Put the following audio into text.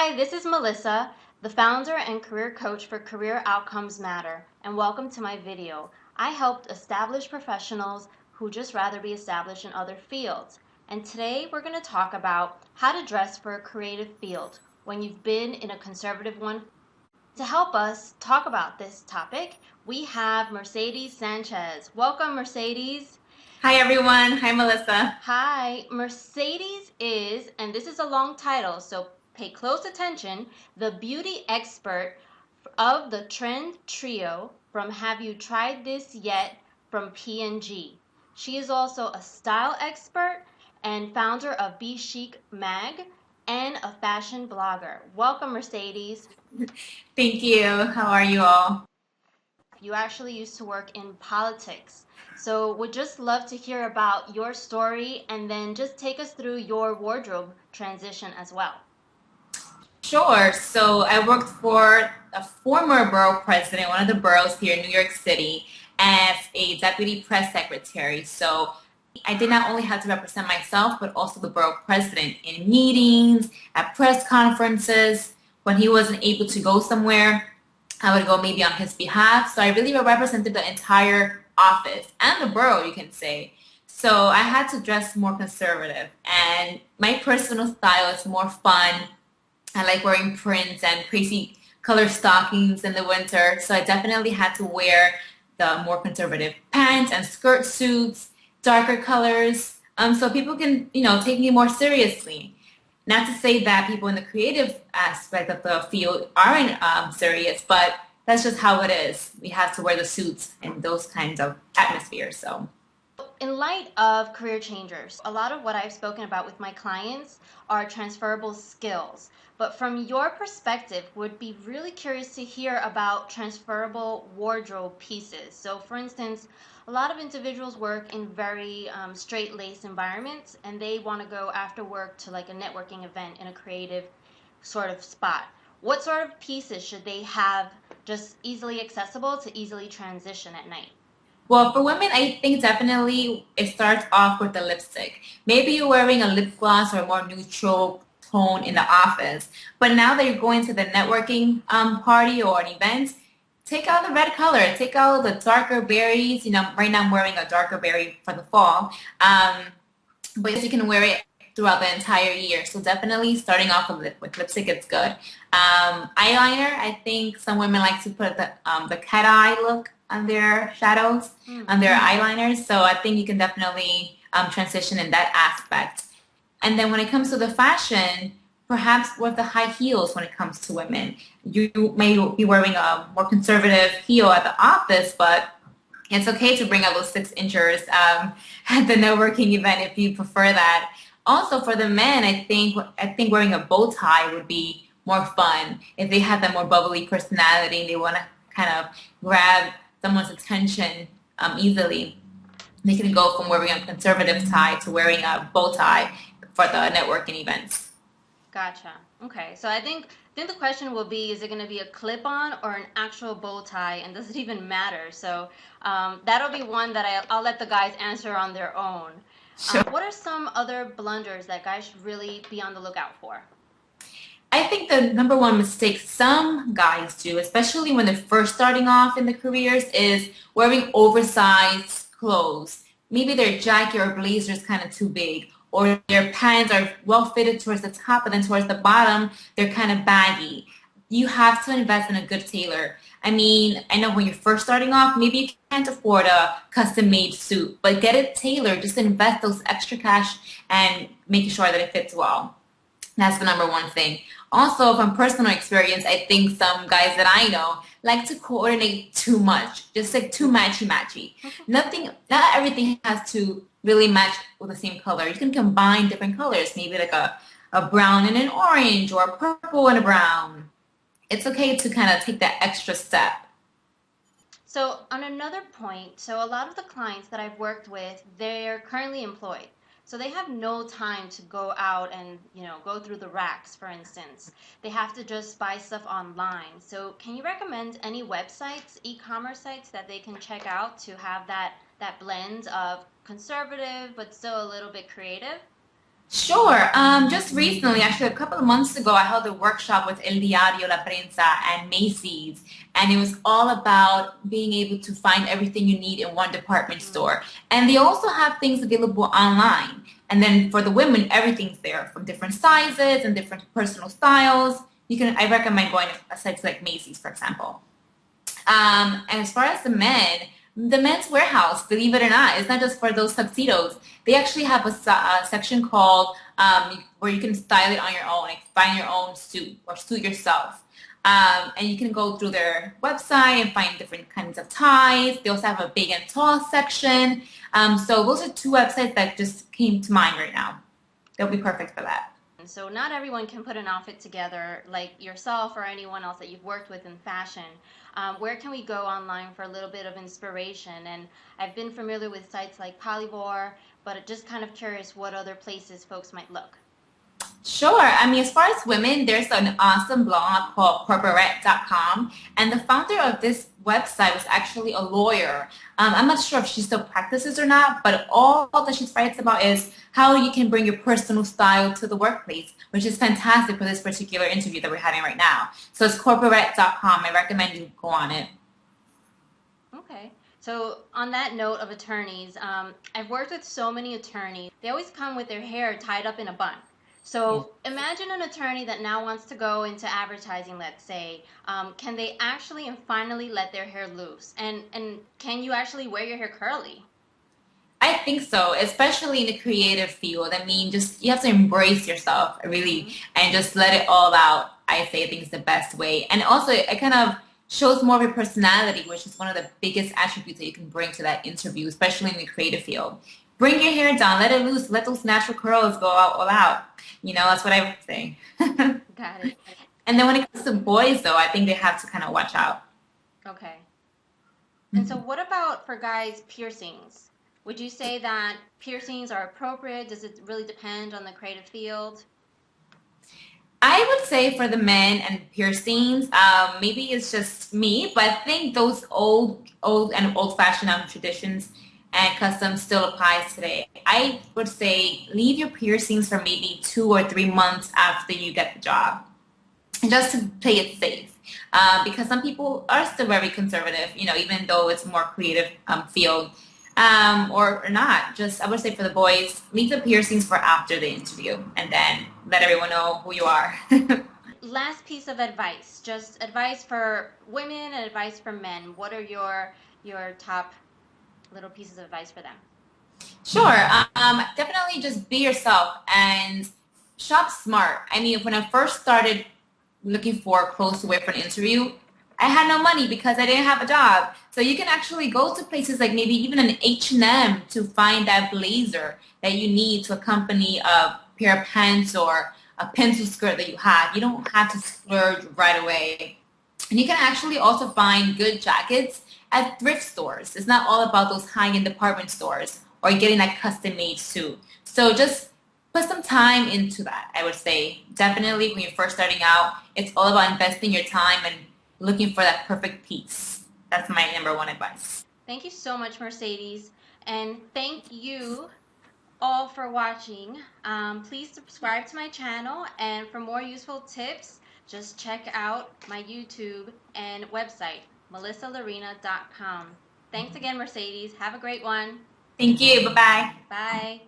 Hi, this is Melissa, the founder and career coach for Career Outcomes Matter, and welcome to my video. I helped established professionals who just rather be established in other fields. And today we're going to talk about how to dress for a creative field when you've been in a conservative one. To help us talk about this topic, we have Mercedes Sanchez. Welcome, Mercedes. Hi everyone. Hi Melissa. Hi, Mercedes is, and this is a long title, so pay close attention, the beauty expert of the trend trio from Have You Tried This Yet from P&G. She is also a style expert and founder of Be Chic Mag and a fashion blogger. Welcome, Mercedes. Thank you. How are you all? You actually used to work in politics. So would just love to hear about your story and then just take us through your wardrobe transition as well. Sure. So I worked for a former borough president, one of the boroughs here in New York City, as a deputy press secretary. So I did not only have to represent myself, but also the borough president in meetings, at press conferences. When he wasn't able to go somewhere, I would go maybe on his behalf. So I really represented the entire office and the borough, you can say. So I had to dress more conservative, and my personal style is more fun. I like wearing prints and crazy color stockings in the winter. So I definitely had to wear the more conservative pants and skirt suits, darker colors, so people can, take me more seriously. Not to say that people in the creative aspect of the field aren't serious, but that's just how it is. We have to wear the suits in those kinds of atmospheres. So. In light of career changers, a lot of what I've spoken about with my clients are transferable skills. But from your perspective, would be really curious to hear about transferable wardrobe pieces. So for instance, a lot of individuals work in very straight-laced environments and they want to go after work to like a networking event in a creative sort of spot. What sort of pieces should they have just easily accessible to easily transition at night? Well, for women, I think definitely it starts off with the lipstick. Maybe you're wearing a lip gloss or a more neutral tone in the office, but now that you're going to the networking party or an event, take out the red color, take out the darker berries. Right now I'm wearing a darker berry for the fall, but yes, you can wear it throughout the entire year. So definitely starting off with lipstick is good. Eyeliner, I think some women like to put the cat eye look on their shadows, on their eyeliners. So I think you can definitely transition in that aspect. And then when it comes to the fashion, perhaps with the high heels when it comes to women. You may be wearing a more conservative heel at the office, but it's okay to bring out those 6 inchers at the networking event if you prefer that. Also, for the men, I think wearing a bow tie would be more fun if they have that more bubbly personality and they want to kind of grab someone's attention easily. They can go from wearing a conservative tie to wearing a bow tie for the networking events. Gotcha. Okay. So I think the question will be, is it going to be a clip-on or an actual bow tie, and does it even matter? So that'll be one that I'll let the guys answer on their own. Sure. What are some other blunders that guys should really be on the lookout for? I think the number one mistake some guys do, especially when they're first starting off in their careers, is wearing oversized clothes. Maybe their jacket or blazer is kind of too big, or their pants are well fitted towards the top, but then towards the bottom, they're kind of baggy. You have to invest in a good tailor. I mean, I know when you're first starting off, maybe you can't afford a custom-made suit, but get it tailored. Just invest those extra cash and making sure that it fits well. That's the number one thing. Also, from personal experience, I think some guys that I know like to coordinate too much, just like too matchy-matchy. Not everything has to really match with the same color. You can combine different colors, maybe like a brown and an orange or a purple and a brown. It's okay to kind of take that extra step. So on another point, so a lot of the clients that I've worked with, they're currently employed. So they have no time to go out and, go through the racks, for instance. They have to just buy stuff online. So can you recommend any websites, e-commerce sites that they can check out to have that blend of conservative but still a little bit creative? Sure. Just recently, actually a couple of months ago, I held a workshop with El Diario, La Prensa, and Macy's, and it was all about being able to find everything you need in one department Mm. store. And they also have things available online. And then for the women, everything's there from different sizes and different personal styles. I recommend going to a site like Macy's, for example. And as far as the men's warehouse, believe it or not, it's not just for those tuxedos. They actually have a section called where you can style it on your own, like find your own suit or suit yourself. And you can go through their website and find different kinds of ties. They also have a big and tall section. So those are two websites that just came to mind right now. They'll be perfect for that. So not everyone can put an outfit together like yourself or anyone else that you've worked with in fashion. Where can we go online for a little bit of inspiration? And I've been familiar with sites like Polyvore, but just kind of curious what other places folks might look. Sure. I mean, as far as women, there's an awesome blog called corporate.com. And the founder of this website was actually a lawyer. I'm not sure if she still practices or not, but all that she writes about is how you can bring your personal style to the workplace, which is fantastic for this particular interview that we're having right now. So it's corporate.com. I recommend you go on it. Okay. So on that note of attorneys, I've worked with so many attorneys. They always come with their hair tied up in a bun. So imagine an attorney that now wants to go into advertising, let's say. Can they actually and finally let their hair loose? And can you actually wear your hair curly? I think so, especially in the creative field. I mean, just you have to embrace yourself, really, Hmm. and just let it all out. I think is the best way. And also, it kind of shows more of your personality, which is one of the biggest attributes that you can bring to that interview, especially in the creative field. Bring your hair down, let it loose, let those natural curls go out all out. That's what I would say. Got it. And then when it comes to boys, though, I think they have to kind of watch out. Okay. And so what about for guys piercings? Would you say that piercings are appropriate? Does it really depend on the creative field? I would say for the men and piercings, maybe it's just me, but I think those old and old-fashioned traditions and customs still applies today. I would say leave your piercings for maybe 2 or 3 months after you get the job, just to play it safe. Because some people are still very conservative, even though it's a more creative field, or not. Just I would say for the boys, leave the piercings for after the interview, and then let everyone know who you are. Last piece of advice, just advice for women and advice for men. What are your top little pieces of advice for them? Sure. Definitely just be yourself and shop smart. I mean, when I first started looking for clothes to wear for an interview, I had no money because I didn't have a job. So you can actually go to places like maybe even an H&M to find that blazer that you need to accompany a pair of pants or a pencil skirt that you have. You don't have to splurge right away. And you can actually also find good jackets at thrift stores. It's not all about those high-end department stores or getting that custom-made suit. So just put some time into that, I would say. Definitely when you're first starting out, it's all about investing your time and looking for that perfect piece. That's my number one advice. Thank you so much, Mercedes. And thank you all for watching. Please subscribe to my channel. And for more useful tips, just check out my YouTube and website, melissalarena.com. Thanks again, Mercedes. Have a great one. Thank you. Bye-bye. Bye.